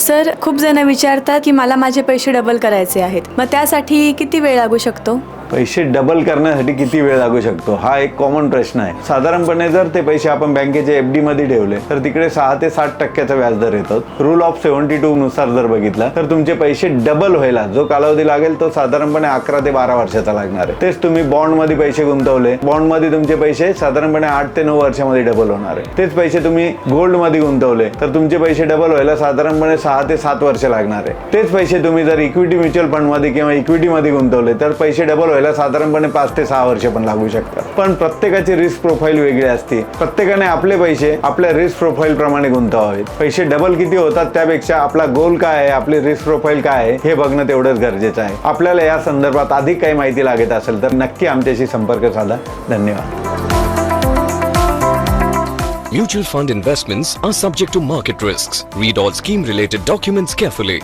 Sir, खूप जण विचारतात की मला माझे पैसे डबल करायचे आहेत, मग त्यासाठी किती वेळ लागू शकतो? पैसे डबल करण्यासाठी किती वेळ लागू शकतो हा एक कॉमन प्रश्न आहे. साधारणपणे जर ते पैसे आपण बँकेचे FD मध्ये ठेवले तर तिकडे 6 ते 7% व्याजदर येतो. रूल ऑफ 72 नुसार जर बघितला तर तुमचे पैसे डबल व्हायला जो कालावधी लागेल तो साधारणपणे 11 ते 12 वर्षाचा लागणार आहे. तेच तुम्ही बॉन्ड मध्ये पैसे गुंतवले, बॉन्ड मध्ये तुमचे पैसे साधारणपणे 8 ते 9 वर्षामध्ये डबल होणार आहे. तेच पैसे तुम्ही गोल्ड मध्ये गुंतवले तर तुमचे पैसे डबल व्हायला साधारणपणे 6 ते 7 वर्ष लागणार आहे. तेच पैसे तुम्ही जर इक्विटी म्युच्युअल फंड मध्ये किंवा इक्विटी मध्ये गुंतवले तर पैसे डबल साधारणपणे 5 ते 6 वर्ष पण लागू शकतात. पण प्रत्येकाची रिस्क प्रोफाईल वेगळी असते. प्रत्येकाने आपले पैसे आपल्या रिस्क प्रोफाईल प्रमाणे गुंतवावेत. पैसे डबल किती होतात त्यापेक्षा आपला गोल काय आहे, आपली रिस्क प्रोफाईल काय आहे हे बघणं तेवढंच गरजेचं आहे. आपल्याला या संदर्भात अधिक काही माहिती लागत असेल तर नक्की आमच्याशी संपर्क साधा. धन्यवाद. Mutual fund investments are subject to market risks. Read all scheme related documents carefully.